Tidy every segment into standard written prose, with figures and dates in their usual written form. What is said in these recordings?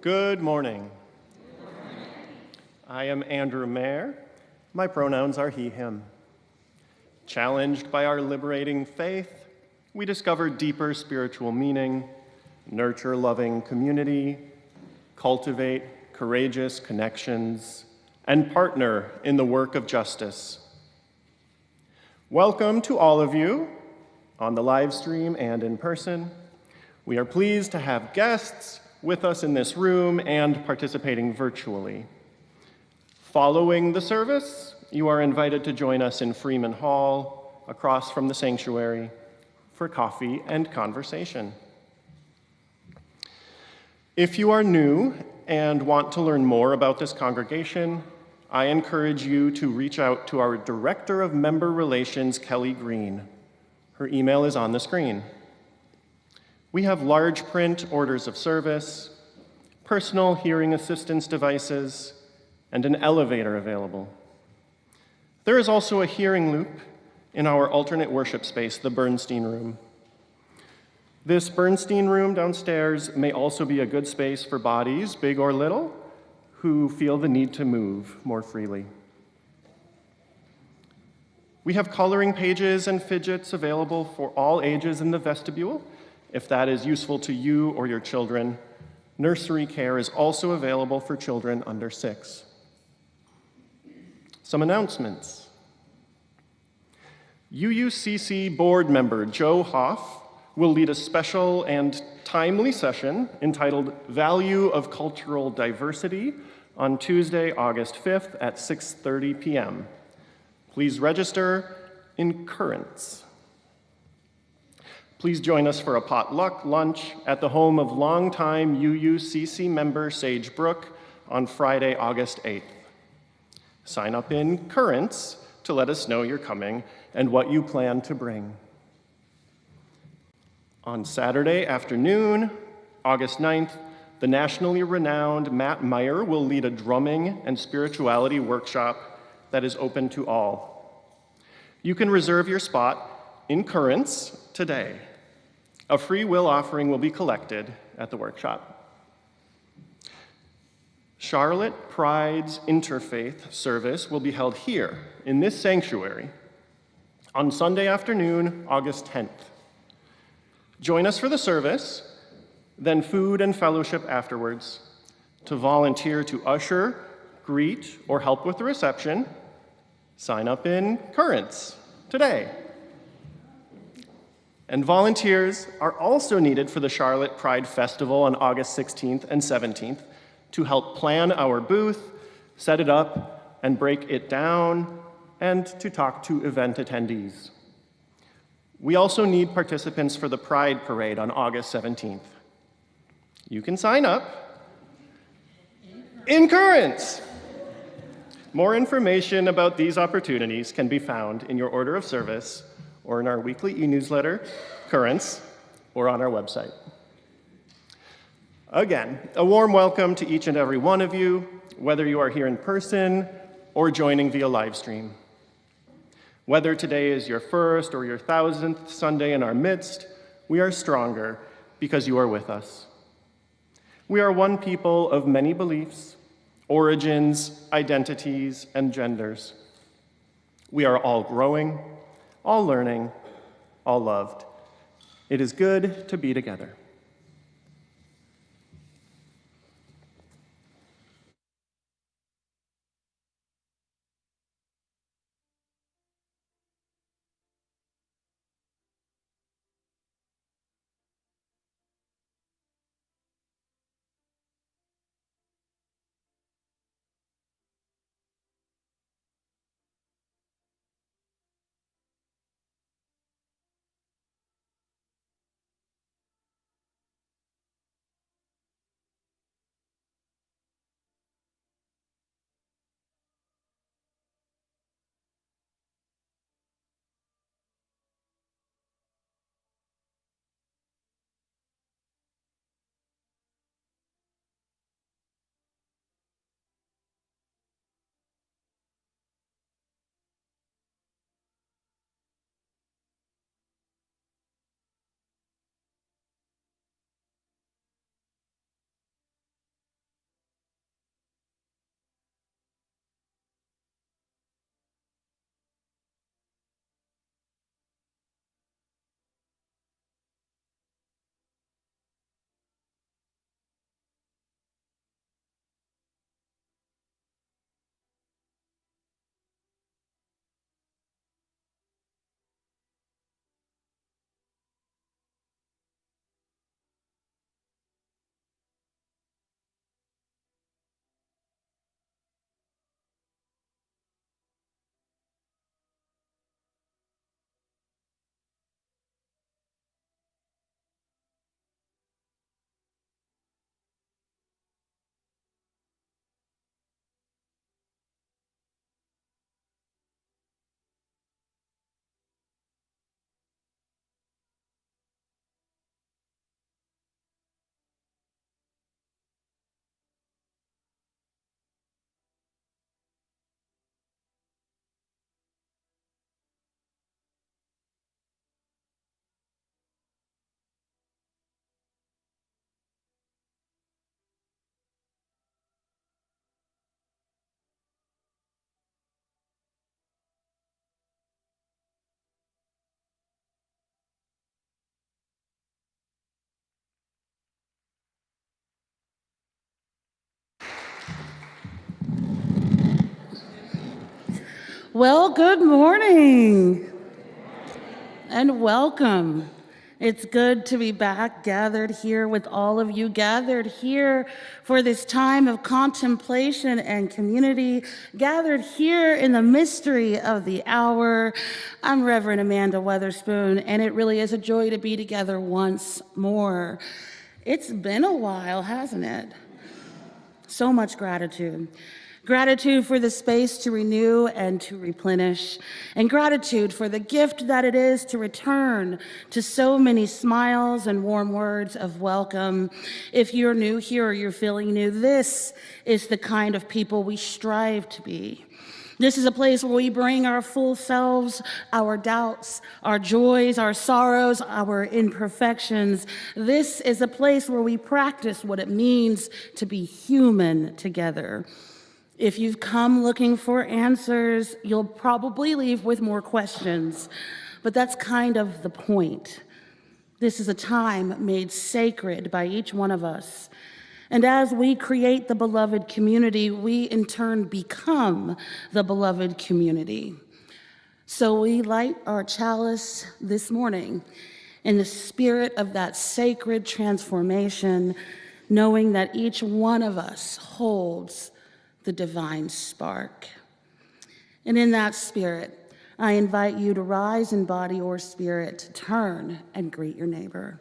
Good morning. I am Andrew Mehr. My pronouns are he, him. Challenged by our liberating faith, we discover deeper spiritual meaning, nurture loving community, cultivate courageous connections, and partner in the work of justice. Welcome to all of you on the live stream and in person. We are pleased to have guests with us in this room and participating virtually. Following the service, you are invited to join us in Freeman Hall, across from the sanctuary, for coffee and conversation. If you are new and want to learn more about this congregation, I encourage you to reach out to our Director of Member Relations, Kelly Green. Her email is on the screen. We have large print orders of service, personal hearing assistance devices, and an elevator available. There is also a hearing loop in our alternate worship space, the Bernstein Room. This Bernstein Room downstairs may also be a good space for bodies, big or little, who feel the need to move more freely. We have coloring pages and fidgets available for all ages in the vestibule, if that is useful to you or your children. Nursery care is also available for children under 6. Some announcements. UUCC board member Joe Hoff will lead a special and timely session entitled Value of Cultural Diversity on Tuesday, August 5th at 6:30 p.m. Please register in Currents. Please join us for a potluck lunch at the home of longtime UUCC member Sage Brook on Friday, August 8th. Sign up in Currents to let us know you're coming and what you plan to bring. On Saturday afternoon, August 9th, the nationally renowned Mehr will lead a drumming and spirituality workshop that is open to all. You can reserve your spot in Currents today. A free will offering will be collected at the workshop. Charlotte Pride's interfaith service will be held here in this sanctuary on Sunday afternoon, August 10th. Join us for the service, then food and fellowship afterwards. To volunteer to usher, greet, or help with the reception, sign up in Currents today. And volunteers are also needed for the Charlotte Pride Festival on August 16th and 17th to help plan our booth, set it up, and break it down, and to talk to event attendees. We also need participants for the Pride Parade on August 17th. You can sign up in Currents. More information about these opportunities can be found in your order of service or in our weekly e-newsletter, Currents, or on our website. Again, a warm welcome to each and every one of you, whether you are here in person or joining via live stream. Whether today is your first or your 1000th Sunday in our midst, we are stronger because you are with us. We are one people of many beliefs, origins, identities, and genders. We are all growing, all learning, all loved. It is good to be together. Well, good morning and welcome. It's good to be back gathered here with all of you, gathered here for this time of contemplation and community, gathered here in the mystery of the hour. I'm Reverend Amanda Weatherspoon, and it really is a joy to be together once more. It's been a while, hasn't it? So much gratitude. Gratitude for the space to renew and to replenish, and gratitude for the gift that it is to return to so many smiles and warm words of welcome. If you're new here or you're feeling new, this is the kind of people we strive to be. This is a place where we bring our full selves, our doubts, our joys, our sorrows, our imperfections. This is a place where we practice what it means to be human together. If you've come looking for answers, you'll probably leave with more questions, but that's kind of the point. This is a time made sacred by each one of us. And as we create the beloved community, we in turn become the beloved community. So we light our chalice this morning in the spirit of that sacred transformation, knowing that each one of us holds the divine spark. And in that spirit, I invite you to rise in body or spirit, to turn and greet your neighbor.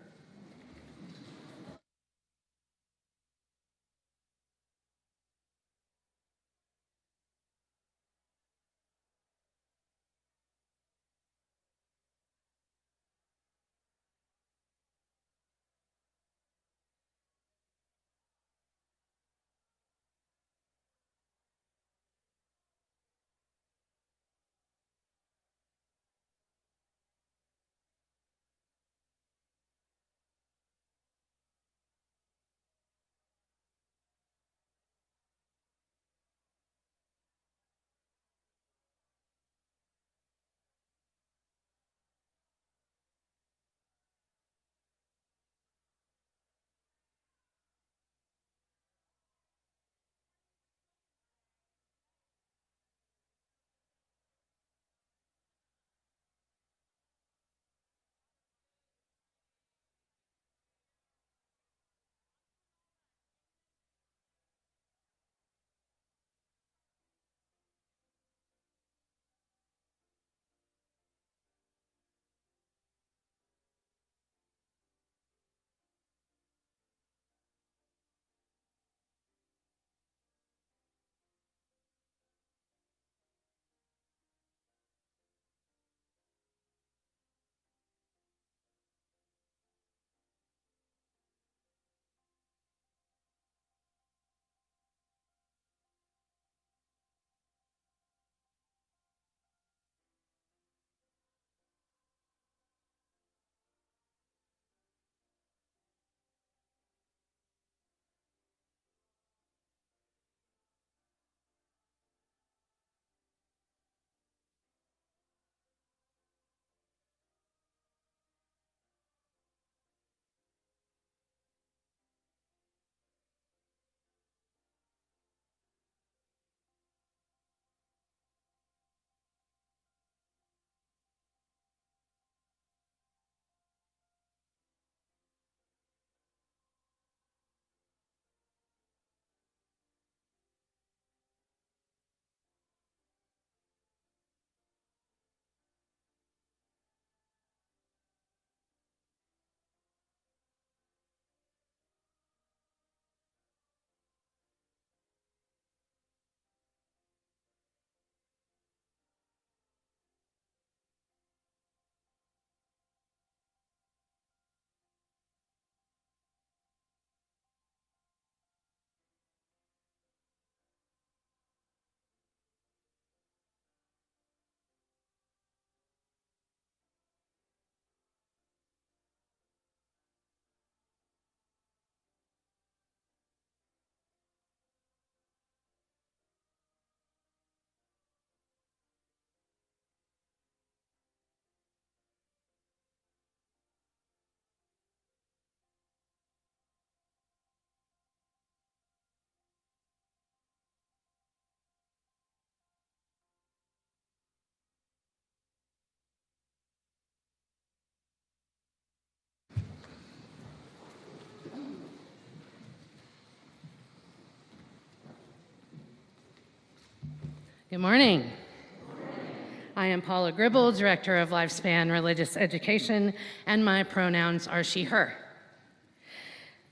Good morning. I am Paula Gribble, Director of Lifespan Religious Education, and my pronouns are she, her.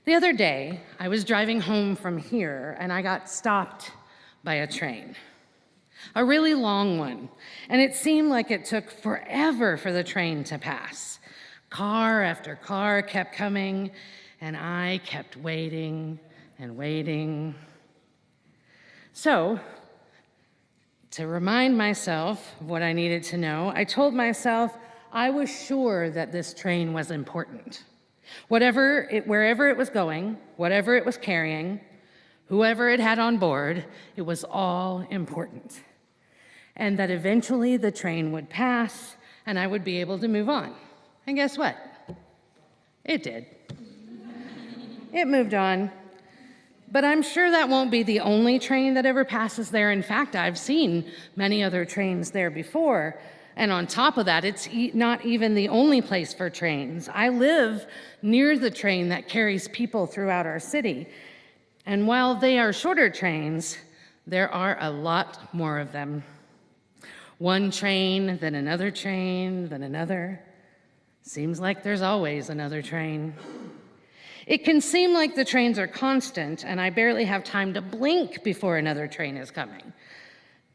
The other day, I was driving home from here, and I got stopped by a train, a really long one, and it seemed like it took forever for the train to pass. Car after car kept coming, and I kept waiting and waiting. So, to remind myself of what I needed to know, I told myself I was sure that this train was important. Wherever it was going, whatever it was carrying, whoever it had on board, it was all important. And that eventually the train would pass and I would be able to move on. And guess what? It did. It moved on. But I'm sure that won't be the only train that ever passes there. In fact, I've seen many other trains there before. And on top of that, it's not even the only place for trains. I live near the train that carries people throughout our city. And while they are shorter trains, there are a lot more of them. One train, then another train, then another. Seems like there's always another train. It can seem like the trains are constant and I barely have time to blink before another train is coming.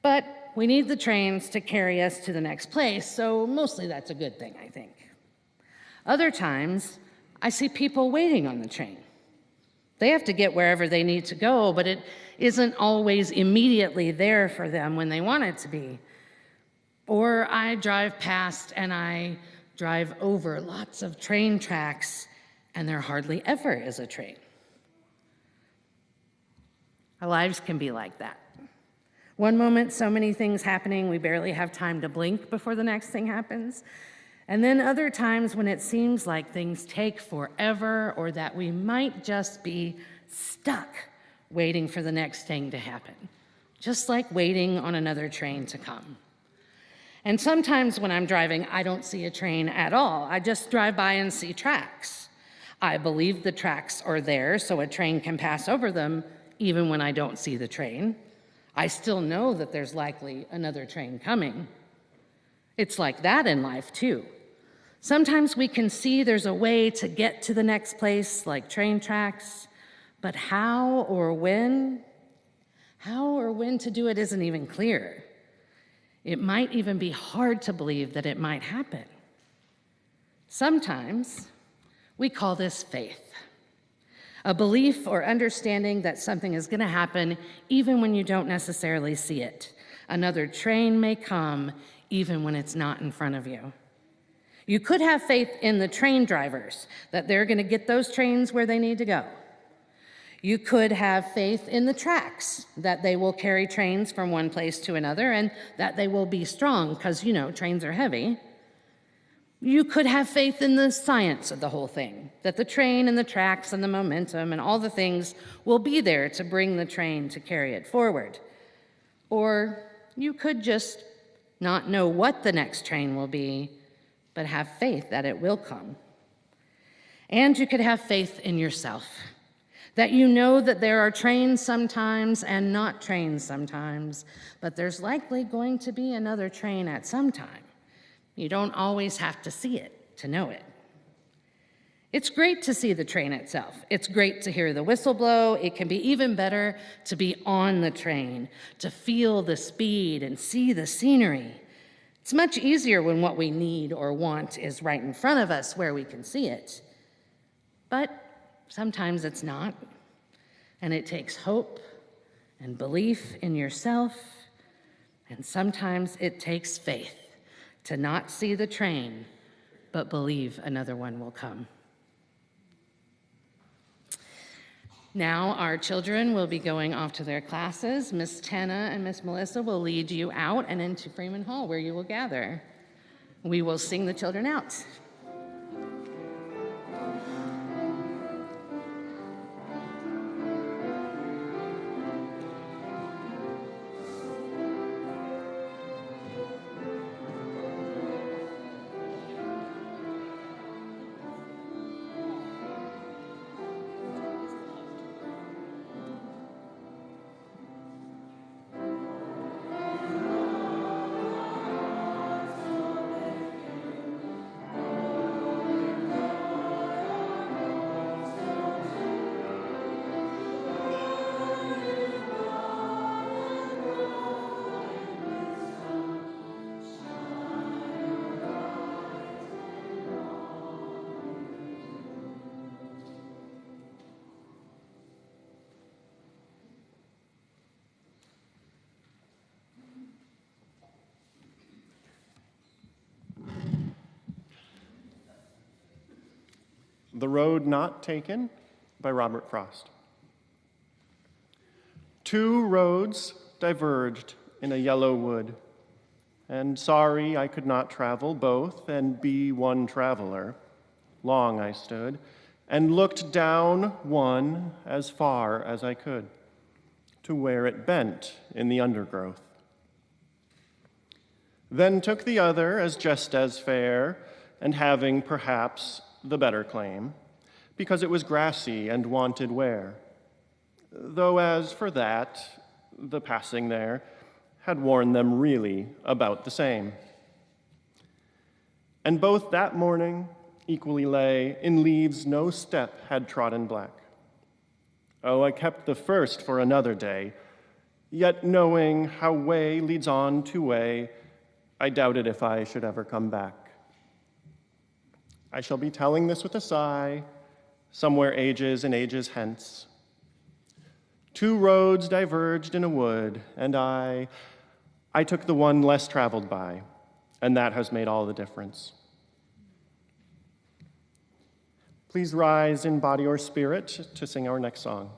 But we need the trains to carry us to the next place, so mostly that's a good thing, I think. Other times, I see people waiting on the train. They have to get wherever they need to go, but it isn't always immediately there for them when they want it to be. Or I drive past and I drive over lots of train tracks and there hardly ever is a train. Our lives can be like that. One moment, so many things happening, we barely have time to blink before the next thing happens. And then other times when it seems like things take forever or that we might just be stuck waiting for the next thing to happen, just like waiting on another train to come. And sometimes when I'm driving, I don't see a train at all. I just drive by and see tracks. I believe the tracks are there so a train can pass over them even when I don't see the train. I still know that there's likely another train coming. It's like that in life too. Sometimes we can see there's a way to get to the next place, like train tracks, but how or when to do it isn't even clear. It might even be hard to believe that it might happen. Sometimes we call this faith, a belief or understanding that something is going to happen even when you don't necessarily see it. Another train may come even when it's not in front of you. You could have faith in the train drivers, that they're going to get those trains where they need to go. You could have faith in the tracks, that they will carry trains from one place to another and that they will be strong because, trains are heavy. You could have faith in the science of the whole thing, that the train and the tracks and the momentum and all the things will be there to bring the train to carry it forward. Or you could just not know what the next train will be, but have faith that it will come. And you could have faith in yourself, that you know that there are trains sometimes and not trains sometimes, but there's likely going to be another train at some time. You don't always have to see it to know it. It's great to see the train itself. It's great to hear the whistle blow. It can be even better to be on the train, to feel the speed and see the scenery. It's much easier when what we need or want is right in front of us where we can see it. But sometimes it's not. And it takes hope and belief in yourself. And sometimes it takes faith to not see the train, but believe another one will come. Now our children will be going off to their classes. Miss Tana and Miss Melissa will lead you out and into Freeman Hall where you will gather. We will sing the children out. The Road Not Taken by Robert Frost. Two roads diverged in a yellow wood, and sorry I could not travel both and be one traveler. Long I stood and looked down one as far as I could, to where it bent in the undergrowth. Then took the other as just as fair, and having perhaps the better claim, because it was grassy and wanted wear. Though as for that, the passing there had worn them really about the same. And both that morning equally lay in leaves no step had trodden black. Oh, I kept the first for another day, yet knowing how way leads on to way, I doubted if I should ever come back. I shall be telling this with a sigh, somewhere ages and ages hence. Two roads diverged in a wood, and I took the one less traveled by, and that has made all the difference. Please rise in body or spirit to sing our next song.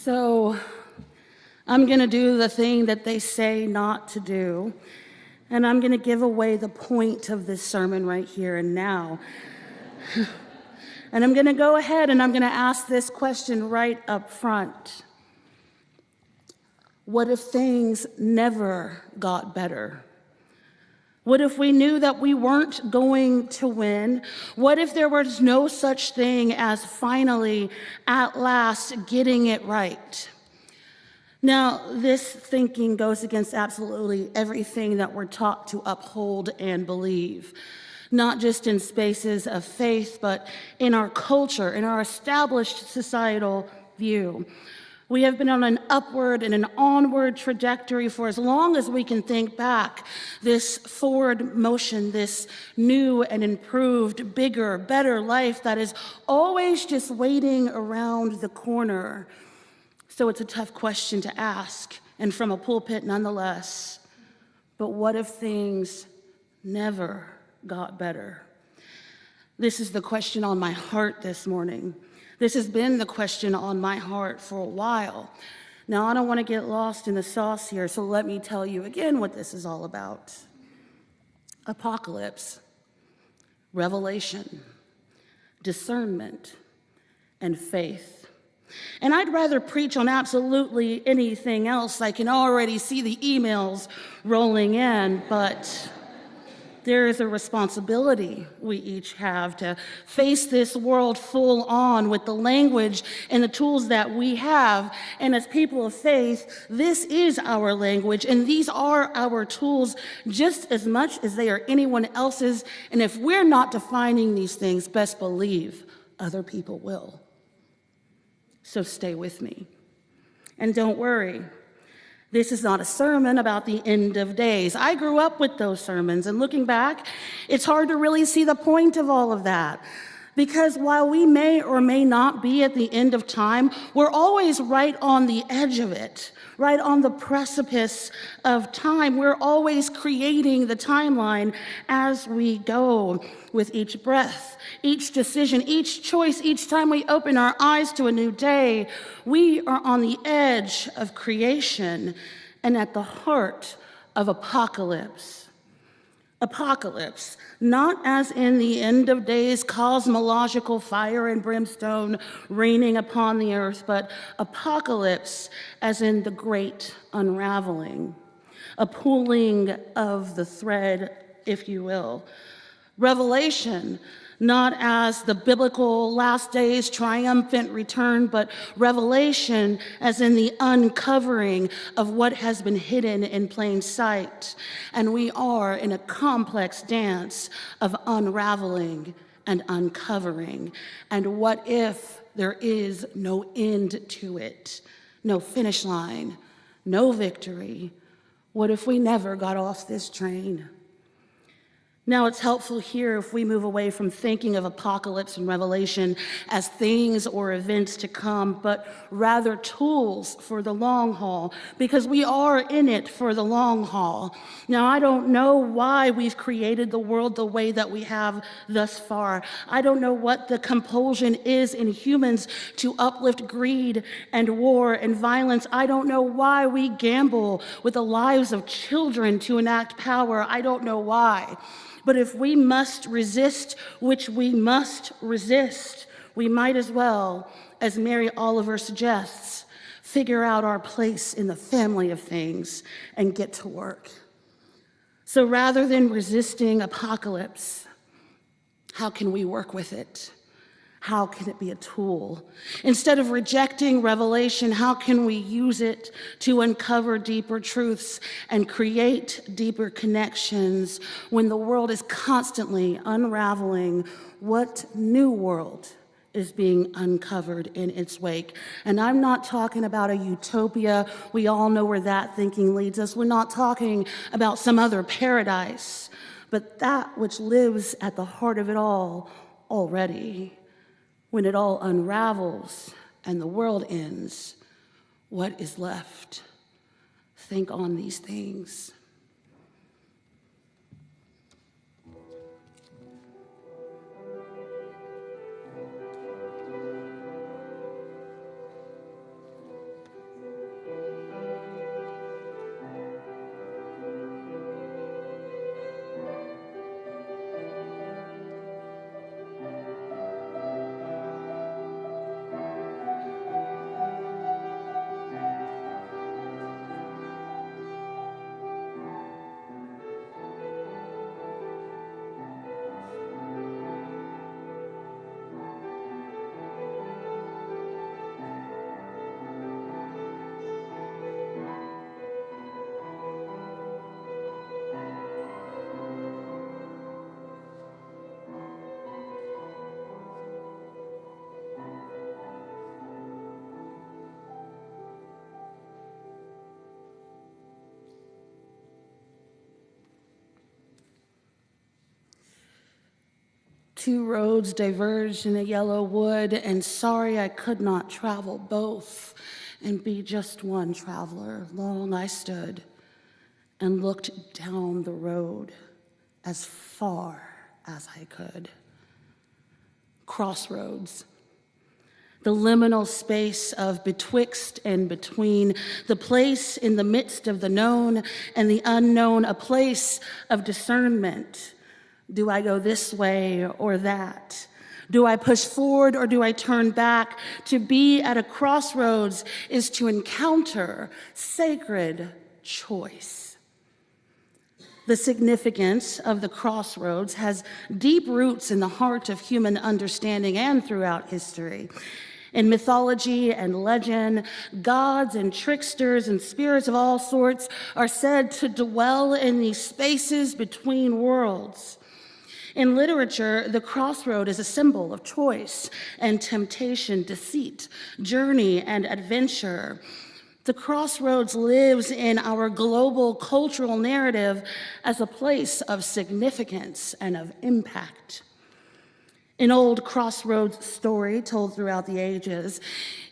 So I'm going to do the thing that they say not to do, and I'm going to give away the point of this sermon right here and now. And I'm going to go ahead and I'm going to ask this question right up front. What if things never got better? What if we knew that we weren't going to win? What if there was no such thing as finally, at last, getting it right? Now, this thinking goes against absolutely everything that we're taught to uphold and believe, not just in spaces of faith, but in our culture, in our established societal view. We have been on an upward and an onward trajectory for as long as we can think back. This forward motion, this new and improved, bigger, better life that is always just waiting around the corner. So it's a tough question to ask, and from a pulpit nonetheless. But what if things never got better? This is the question on my heart this morning. This has been the question on my heart for a while. Now, I don't want to get lost in the sauce here, so let me tell you again what this is all about. Apocalypse, revelation, discernment, and faith. And I'd rather preach on absolutely anything else. I can already see the emails rolling in, but there is a responsibility we each have to face this world full on with the language and the tools that we have. And as people of faith, this is our language and these are our tools just as much as they are anyone else's. And if we're not defining these things, best believe other people will. So stay with me. And don't worry. This is not a sermon about the end of days. I grew up with those sermons, and looking back, it's hard to really see the point of all of that. Because while we may or may not be at the end of time, we're always right on the edge of it, right on the precipice of time. We're always creating the timeline as we go with each breath, each decision, each choice, each time we open our eyes to a new day. We are on the edge of creation and at the heart of apocalypse. Apocalypse, not as in the end of days, cosmological fire and brimstone raining upon the earth, but apocalypse as in the great unraveling, a pulling of the thread, if you will. Revelation, not as the biblical last days triumphant return, but revelation as in the uncovering of what has been hidden in plain sight. And we are in a complex dance of unraveling and uncovering. And what if there is no end to it, no finish line, no victory? What if we never got off this train? Now, it's helpful here if we move away from thinking of apocalypse and revelation as things or events to come, but rather tools for the long haul, because we are in it for the long haul. Now, I don't know why we've created the world the way that we have thus far. I don't know what the compulsion is in humans to uplift greed and war and violence. I don't know why we gamble with the lives of children to enact power. I don't know why. But if we must resist, which we must resist, we might as well, as Mary Oliver suggests, figure out our place in the family of things and get to work. So rather than resisting apocalypse, how can we work with it? How can it be a tool? Instead of rejecting revelation, how can we use it to uncover deeper truths and create deeper connections when the world is constantly unraveling? What new world is being uncovered in its wake? And I'm not talking about a utopia. We all know where that thinking leads us. We're not talking about some other paradise, but that which lives at the heart of it all already. When it all unravels and the world ends, what is left? Think on these things. Two roads diverged in a yellow wood, and sorry I could not travel both and be just one traveler. Long I stood and looked down the road as far as I could. Crossroads, the liminal space of betwixt and between, the place in the midst of the known and the unknown, a place of discernment. Do I go this way or that? Do I push forward or do I turn back? To be at a crossroads is to encounter sacred choice. The significance of the crossroads has deep roots in the heart of human understanding and throughout history. In mythology and legend, gods and tricksters and spirits of all sorts are said to dwell in these spaces between worlds. In literature, the crossroad is a symbol of choice and temptation, deceit, journey, and adventure. The crossroads lives in our global cultural narrative as a place of significance and of impact. An old crossroads story told throughout the ages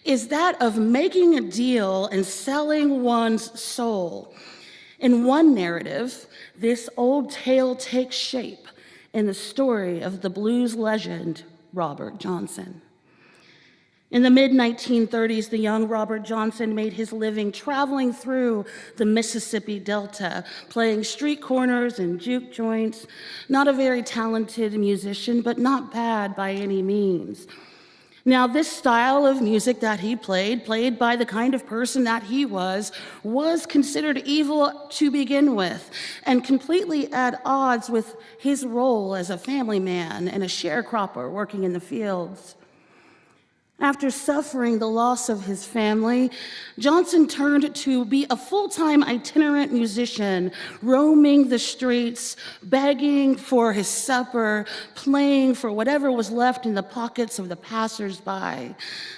is that of making a deal and selling one's soul. In one narrative, this old tale takes shape in the story of the blues legend, Robert Johnson. In the mid-1930s, the young Robert Johnson made his living traveling through the Mississippi Delta, playing street corners and juke joints. Not a very talented musician, but not bad by any means. Now, this style of music that he played by the kind of person that he was considered evil to begin with, and completely at odds with his role as a family man and a sharecropper working in the fields. After suffering the loss of his family, Johnson turned to be a full-time itinerant musician, roaming the streets, begging for his supper, playing for whatever was left in the pockets of the passers-by,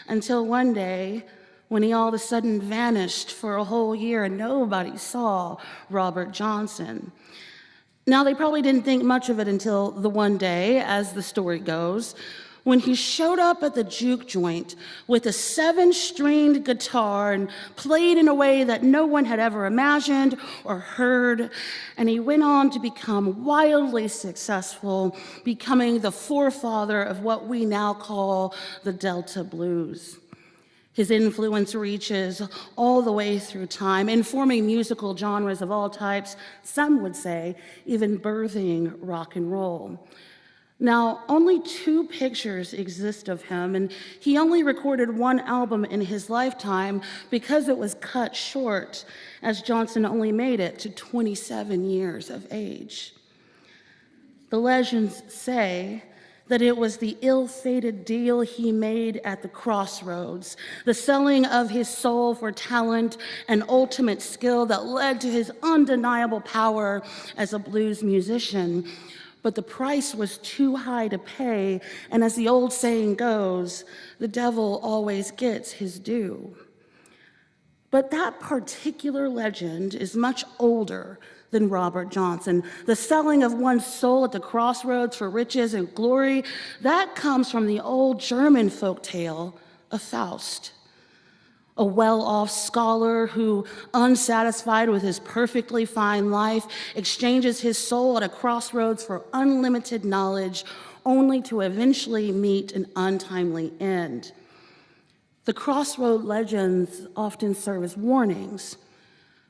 until one day, when he all of a sudden vanished for a whole year and nobody saw Robert Johnson. Now, they probably didn't think much of it until the one day, as the story goes, when he showed up at the juke joint with a 7-stringed guitar and played in a way that no one had ever imagined or heard, and he went on to become wildly successful, becoming the forefather of what we now call the Delta Blues. His influence reaches all the way through time, informing musical genres of all types, some would say even birthing rock and roll. Now, only 2 pictures exist of him, and he only recorded 1 album in his lifetime because it was cut short, as Johnson only made it to 27 years of age. The legends say that it was the ill-fated deal he made at the crossroads, the selling of his soul for talent and ultimate skill that led to his undeniable power as a blues musician. But the price was too high to pay, and as the old saying goes, the devil always gets his due. But that particular legend is much older than Robert Johnson. The selling of one's soul at the crossroads for riches and glory, that comes from the old German folk tale of Faust. A well-off scholar who, unsatisfied with his perfectly fine life, exchanges his soul at a crossroads for unlimited knowledge, only to eventually meet an untimely end. The crossroad legends often serve as warnings.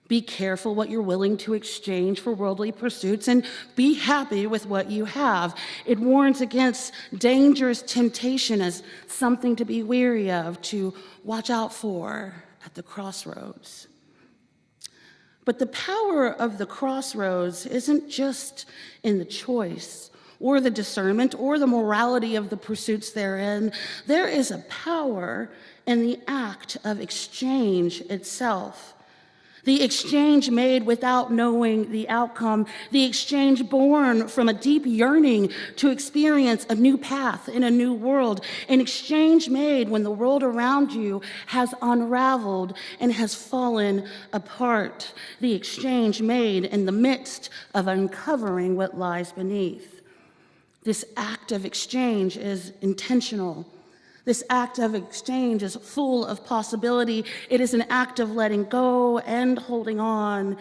Be careful what you're willing to exchange for worldly pursuits, and be happy with what you have. It warns against dangerous temptation as something to be wary of, to watch out for at the crossroads. But the power of the crossroads isn't just in the choice or the discernment or the morality of the pursuits therein. There is a power in the act of exchange itself. The exchange made without knowing the outcome, the exchange born from a deep yearning to experience a new path in a new world, an exchange made when the world around you has unraveled and has fallen apart, the exchange made in the midst of uncovering what lies beneath. This act of exchange is intentional. This act of exchange is full of possibility. It is an act of letting go and holding on.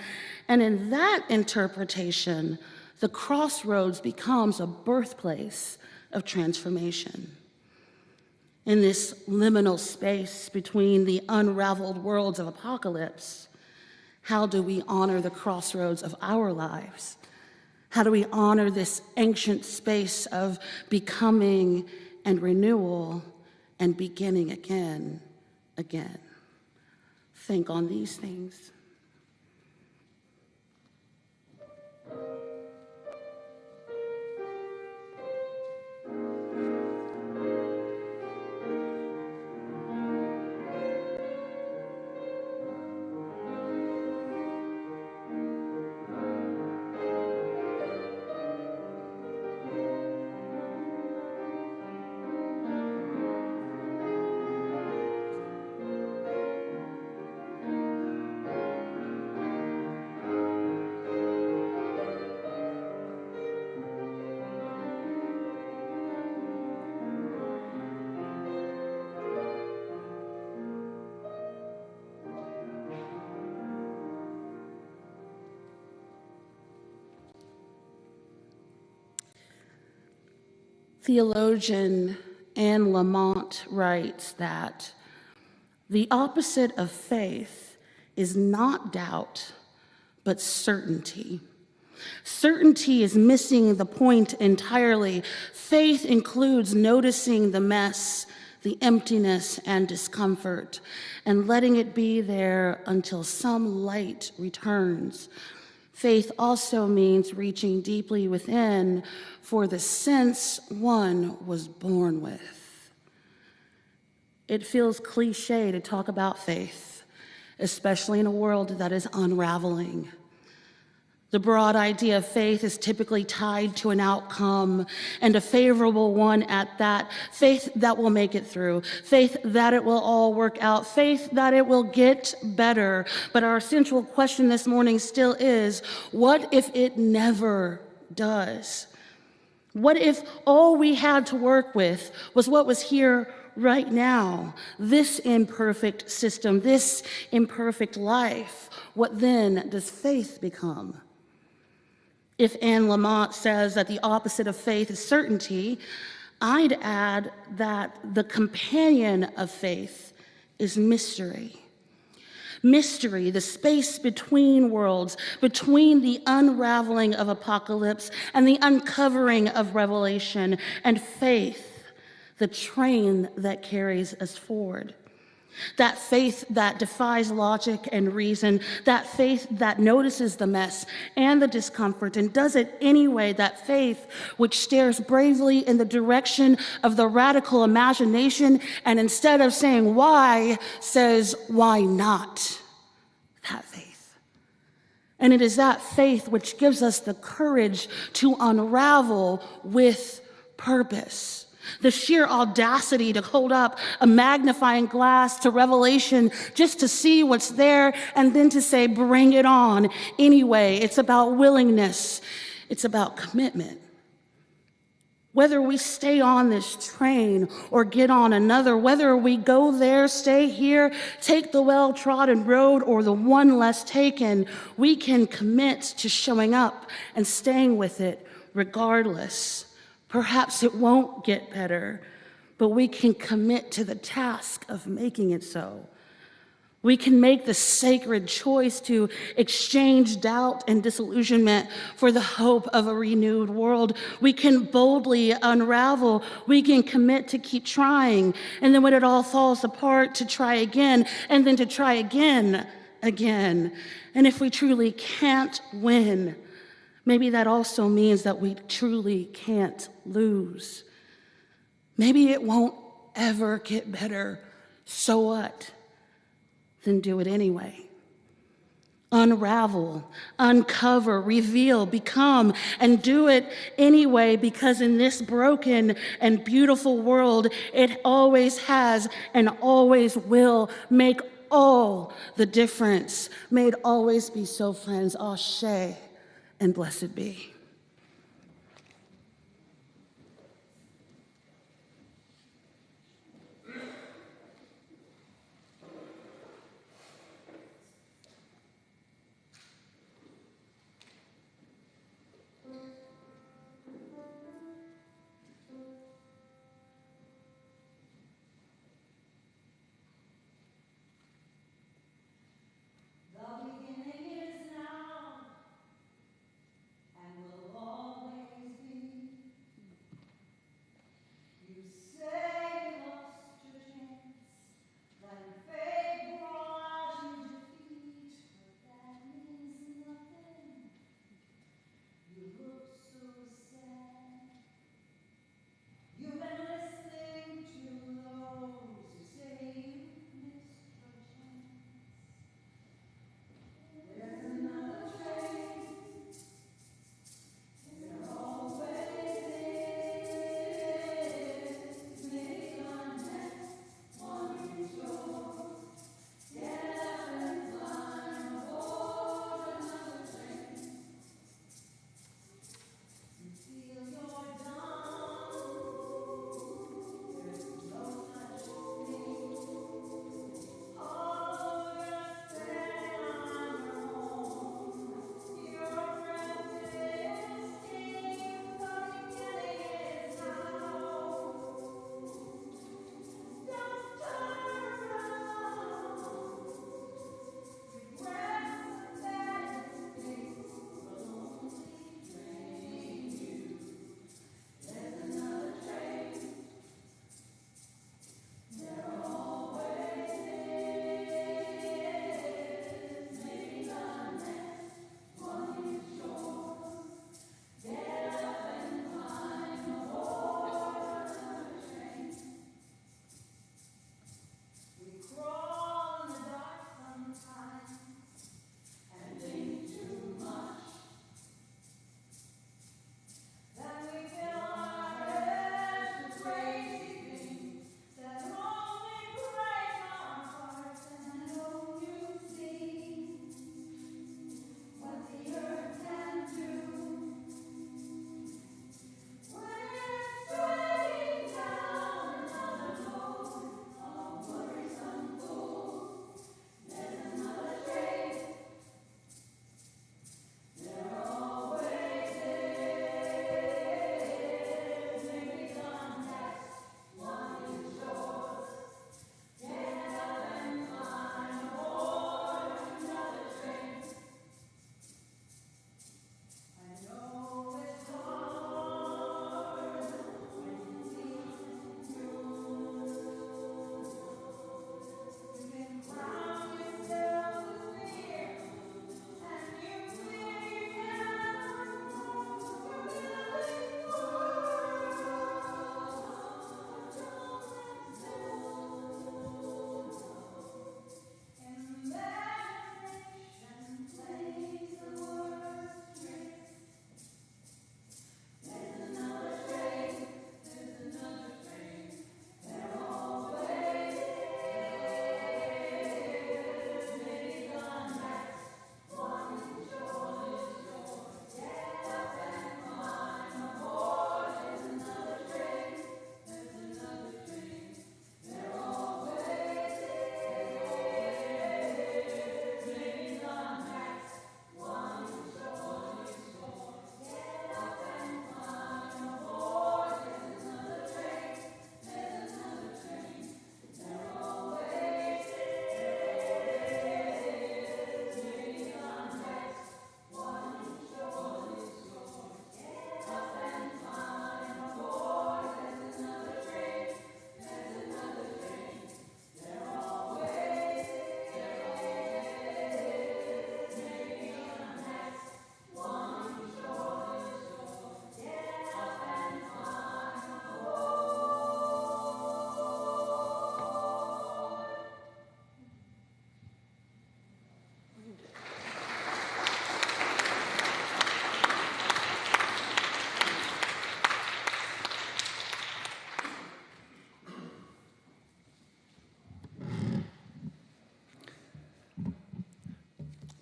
And in that interpretation, the crossroads becomes a birthplace of transformation. In this liminal space between the unraveled worlds of apocalypse, how do we honor the crossroads of our lives? How do we honor this ancient space of becoming and renewal and beginning again? Think on these things. Theologian Anne Lamott writes that the opposite of faith is not doubt, but certainty. Certainty is missing the point entirely. Faith includes noticing the mess, the emptiness and discomfort, and letting it be there until some light returns. Faith also means reaching deeply within for the sense one was born with. It feels cliche to talk about faith, especially in a world that is unraveling. The broad idea of faith is typically tied to an outcome, and a favorable one at that. Faith that will make it through. Faith that it will all work out. Faith that it will get better. But our central question this morning still is, what if it never does? What if all we had to work with was what was here right now? This imperfect system, this imperfect life. What then does faith become? If Anne Lamott says that the opposite of faith is certainty, I'd add that the companion of faith is mystery. Mystery, the space between worlds, between the unraveling of apocalypse and the uncovering of revelation, and faith, the train that carries us forward. That faith that defies logic and reason, that faith that notices the mess and the discomfort and does it anyway, that faith which stares bravely in the direction of the radical imagination and instead of saying why, says why not? That faith. And it is that faith which gives us the courage to unravel with purpose. The sheer audacity to hold up a magnifying glass to revelation just to see what's there and then to say, bring it on anyway. It's about willingness. It's about commitment. Whether we stay on this train or get on another, whether we go there, stay here, take the well-trodden road or the one less taken, we can commit to showing up and staying with it regardless. Perhaps it won't get better, but we can commit to the task of making it so. We can make the sacred choice to exchange doubt and disillusionment for the hope of a renewed world. We can boldly unravel. We can commit to keep trying. And then when it all falls apart, to try again, and then to try again. And if we truly can't win, maybe that also means that we truly can't lose. Maybe it won't ever get better. So what? Then do it anyway. Unravel, uncover, reveal, become, and do it anyway, because in this broken and beautiful world, it always has and always will make all the difference. May it always be so, friends. Ashe. And blessed be.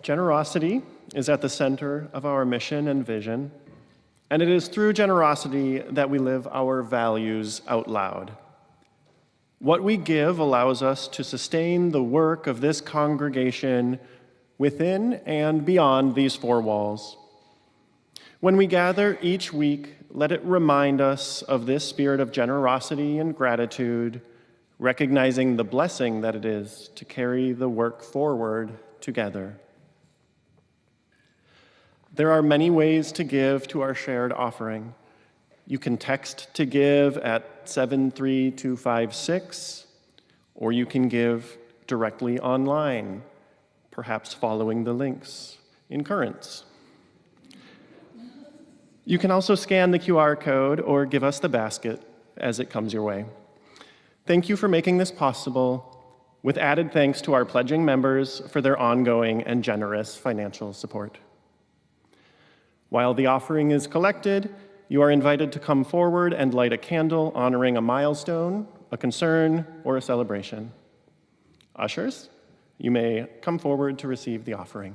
Generosity is at the center of our mission and vision, and it is through generosity that we live our values out loud. What we give allows us to sustain the work of this congregation within and beyond these four walls. When we gather each week, let it remind us of this spirit of generosity and gratitude, recognizing the blessing that it is to carry the work forward together. There are many ways to give to our shared offering. You can text to give at 73256, or you can give directly online, perhaps following the links in Currents. You can also scan the QR code or give us the basket as it comes your way. Thank you for making this possible, with added thanks to our pledging members for their ongoing and generous financial support. While the offering is collected, you are invited to come forward and light a candle honoring a milestone, a concern, or a celebration. Ushers, you may come forward to receive the offering.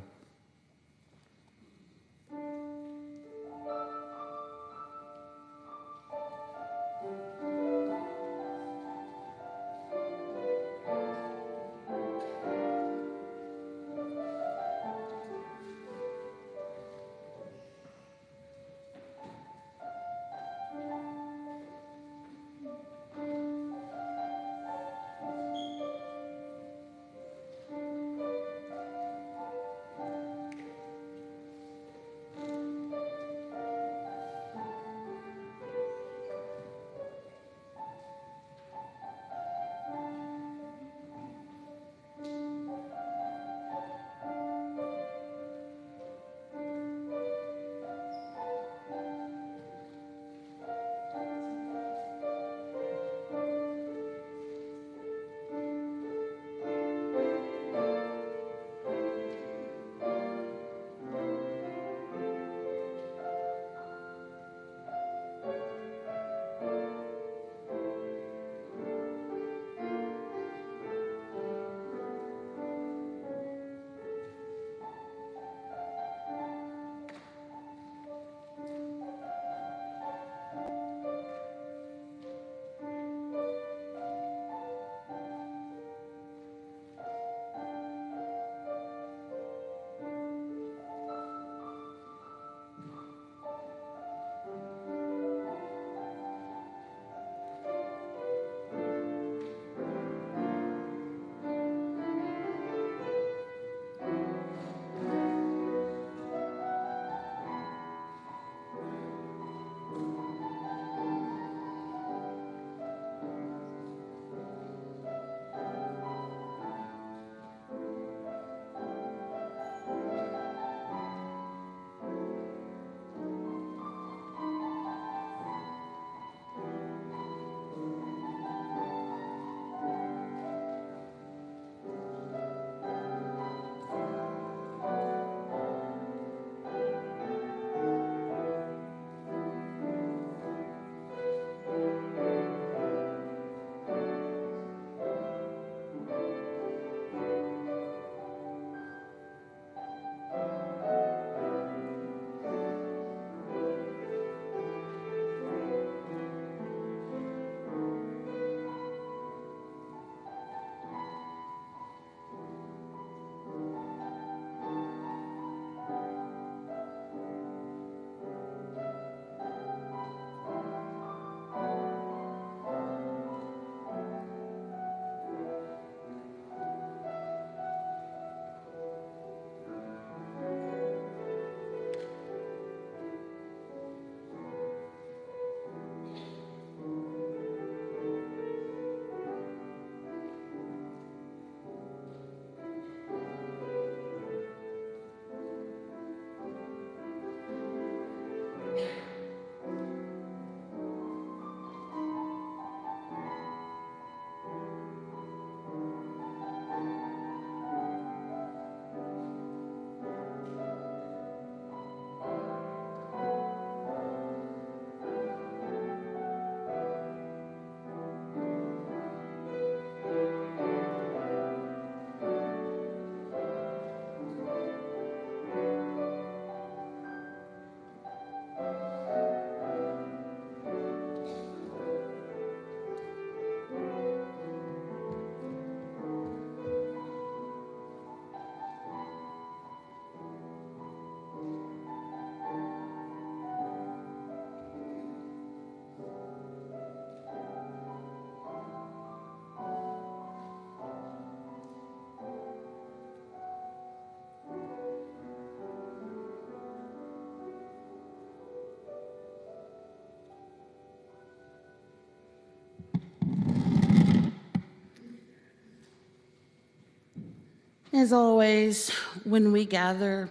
As always, when we gather,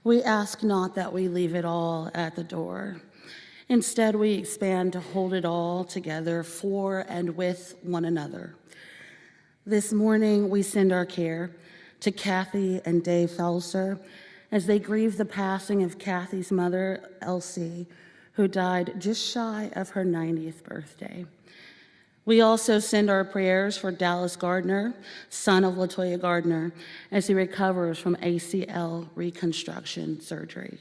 we ask not that we leave it all at the door. Instead, we expand to hold it all together for and with one another. This morning, we send our care to Kathy and Dave Felser as they grieve the passing of Kathy's mother, Elsie, who died just shy of her 90th birthday. We also send our prayers for Dallas Gardner, son of LaToya Gardner, as he recovers from ACL reconstruction surgery.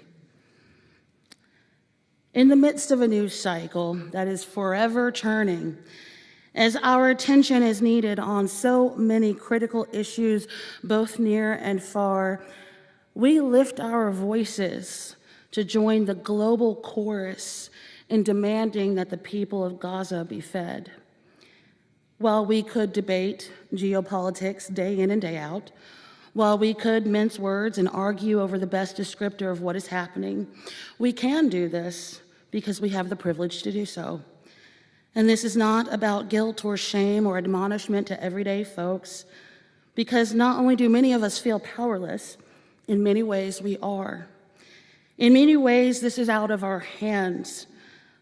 In the midst of a news cycle that is forever turning, as our attention is needed on so many critical issues, both near and far, we lift our voices to join the global chorus in demanding that the people of Gaza be fed. While we could debate geopolitics day in and day out, while we could mince words and argue over the best descriptor of what is happening, we can do this because we have the privilege to do so. And this is not about guilt or shame or admonishment to everyday folks, because not only do many of us feel powerless, in many ways we are. In many ways, this is out of our hands,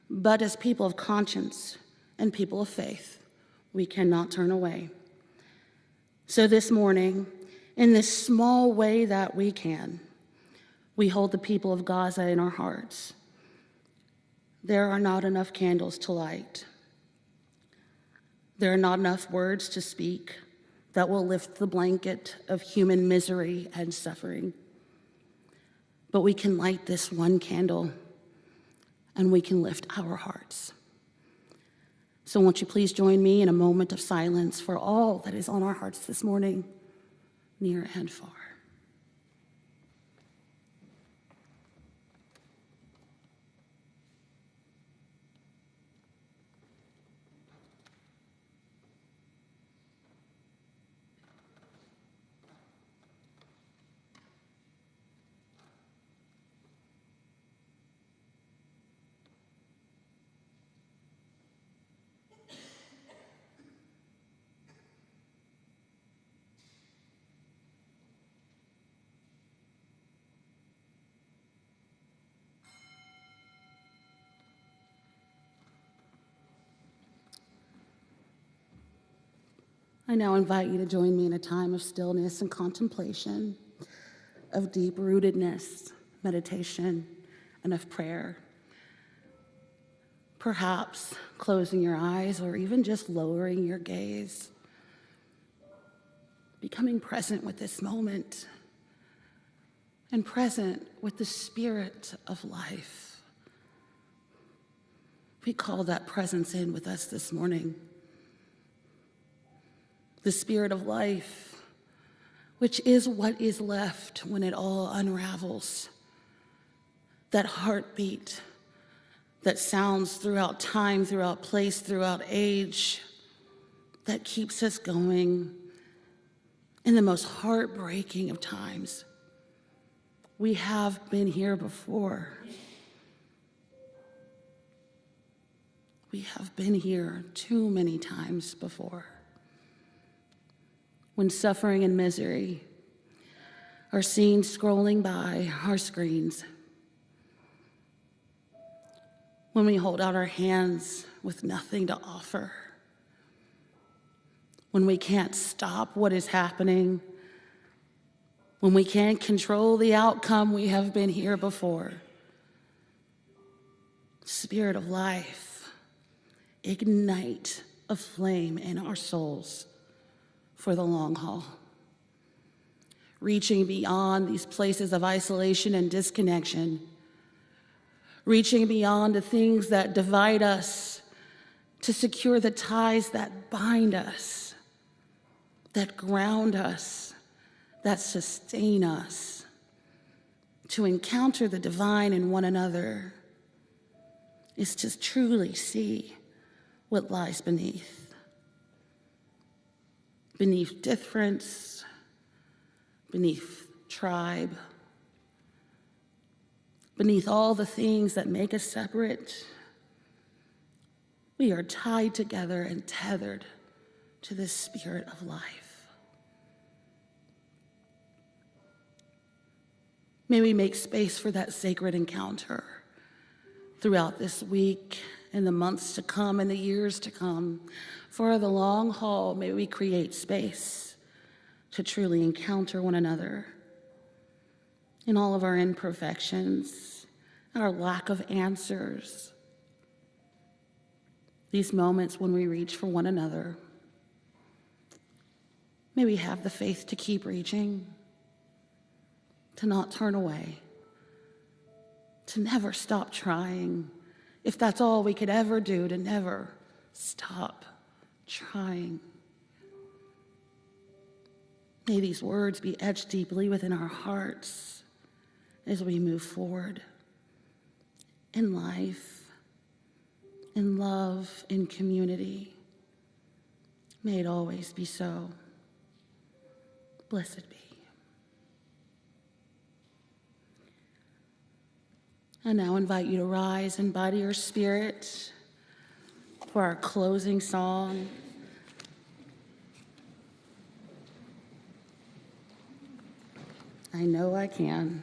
but as people of conscience and people of faith, we cannot turn away. So this morning, in this small way that we can, we hold the people of Gaza in our hearts. There are not enough candles to light. There are not enough words to speak that will lift the blanket of human misery and suffering. But we can light this one candle, and we can lift our hearts. So won't you please join me in a moment of silence for all that is on our hearts this morning, near and far. I now invite you to join me in a time of stillness and contemplation, of deep rootedness, meditation, and of prayer. Perhaps closing your eyes or even just lowering your gaze, becoming present with this moment and present with the spirit of life. We call that presence in with us this morning. The spirit of life, which is what is left when it all unravels. That heartbeat that sounds throughout time, throughout place, throughout age, that keeps us going in the most heartbreaking of times. We have been here before. We have been here too many times before. When suffering and misery are seen scrolling by our screens, when we hold out our hands with nothing to offer, when we can't stop what is happening, when we can't control the outcome, we have been here before. Spirit of life, ignite a flame in our souls for the long haul, reaching beyond these places of isolation and disconnection, reaching beyond the things that divide us to secure the ties that bind us, that ground us, that sustain us, to encounter the divine in one another is to truly see what lies beneath difference, beneath tribe, beneath all the things that make us separate. We are tied together and tethered to this spirit of life. May we make space for that sacred encounter throughout this week and the months to come and the years to come. For the long haul, may we create space to truly encounter one another in all of our imperfections, our lack of answers, these moments when we reach for one another. May we have the faith to keep reaching, to not turn away, to never stop trying. If that's all we could ever do, to never stop trying. May these words be etched deeply within our hearts as we move forward in life, in love, in community. May it always be so. Blessed be. I now invite you to rise in body or spirit for our closing song. I know I can.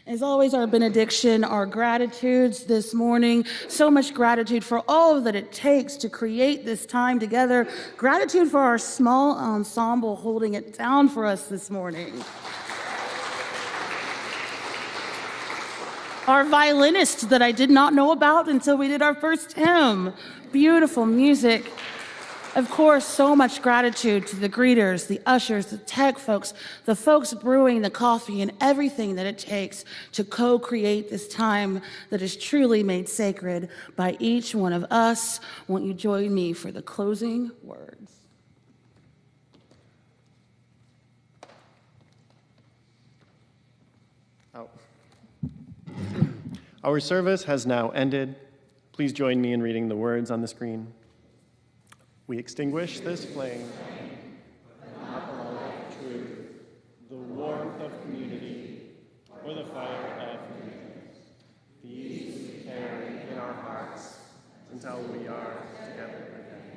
As always, our benediction, our gratitudes this morning. So much gratitude for all that it takes to create this time together. Gratitude for our small ensemble holding it down for us this morning. Our violinist that I did not know about until we did our first hymn. Beautiful music. Of course, so much gratitude to the greeters, the ushers, the tech folks, the folks brewing the coffee, and everything that it takes to co-create this time that is truly made sacred by each one of us. Won't you join me for the closing words? Our service has now ended. Please join me in reading the words on the screen. We extinguish this flame, but not the light of truth, the warmth of community, or the fire of commitment. These we carry in our hearts until we are together again.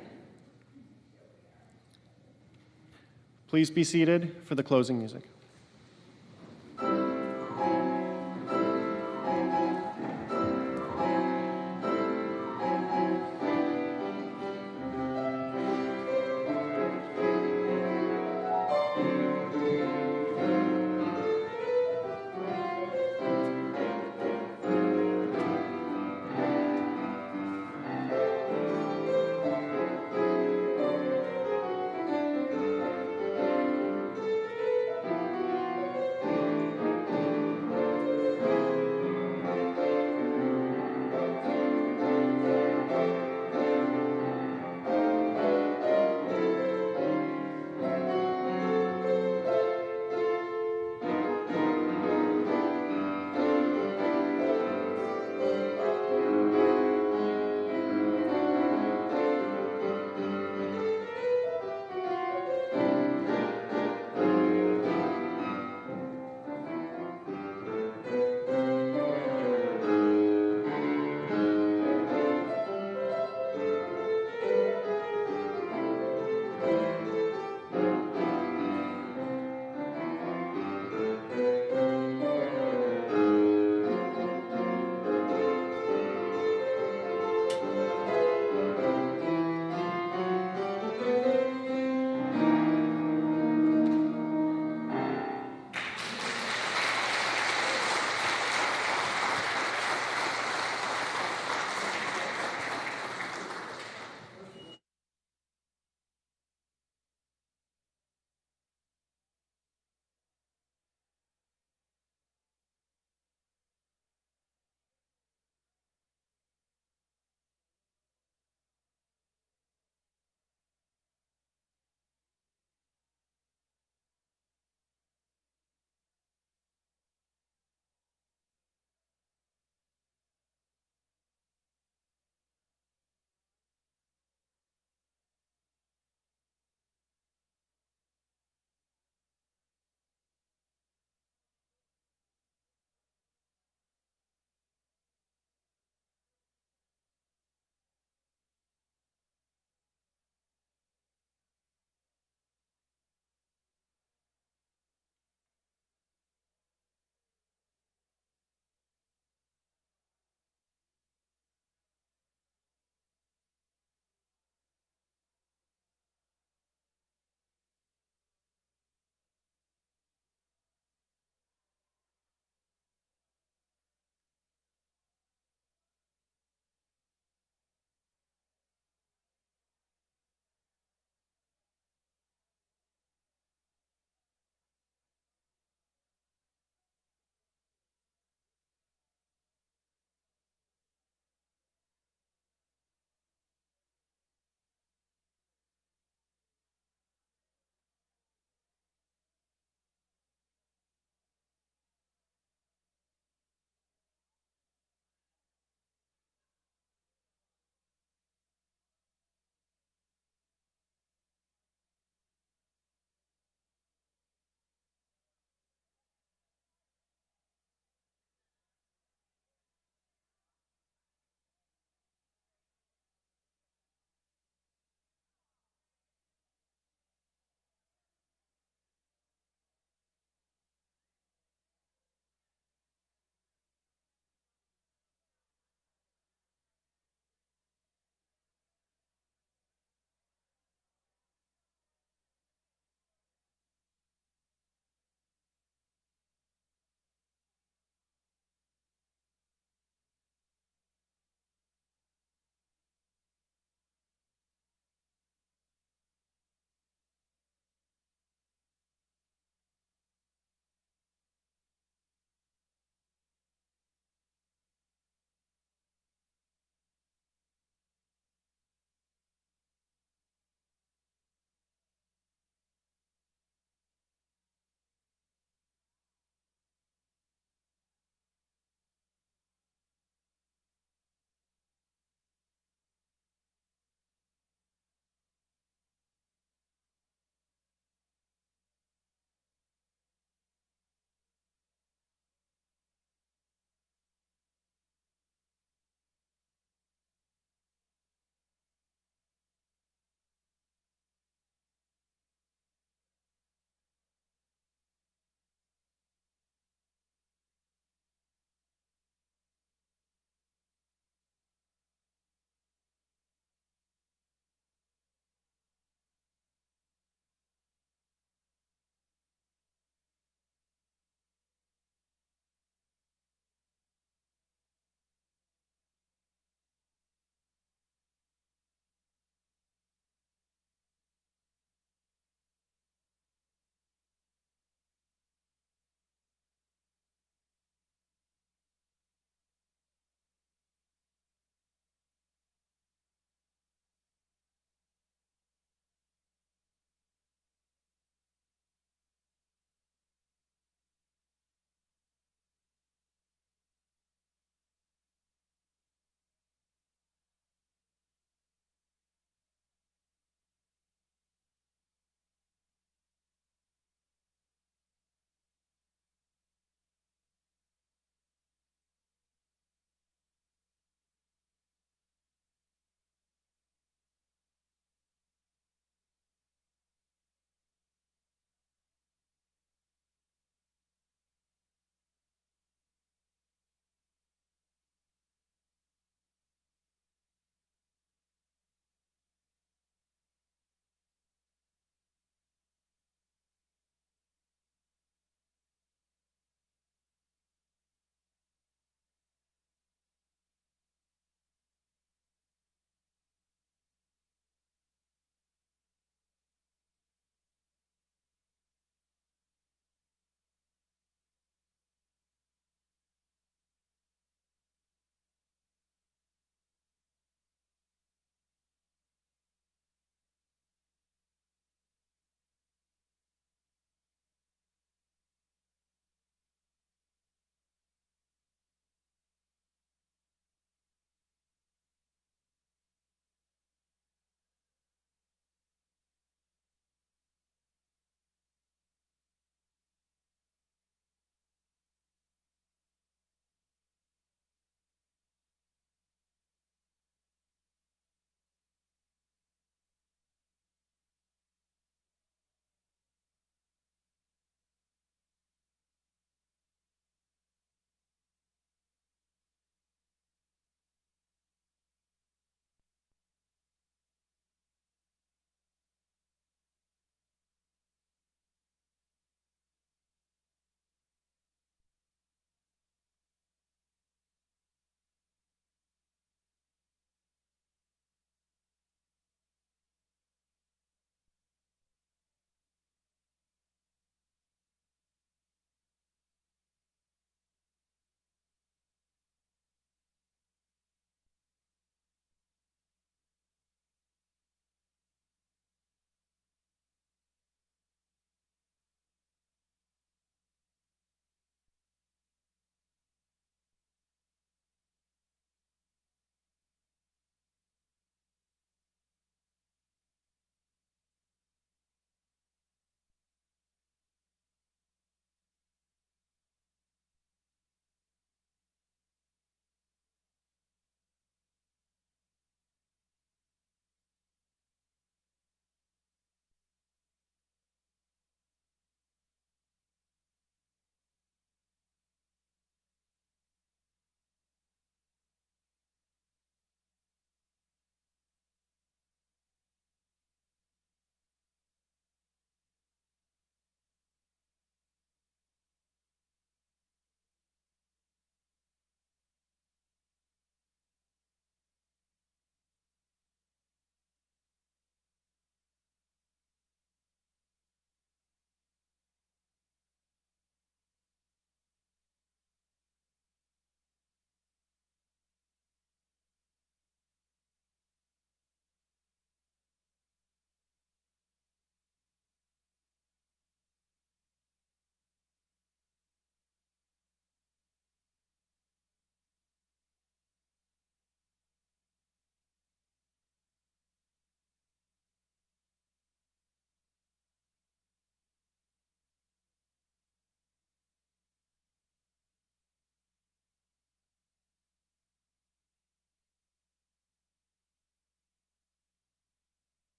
Please be seated for the closing music.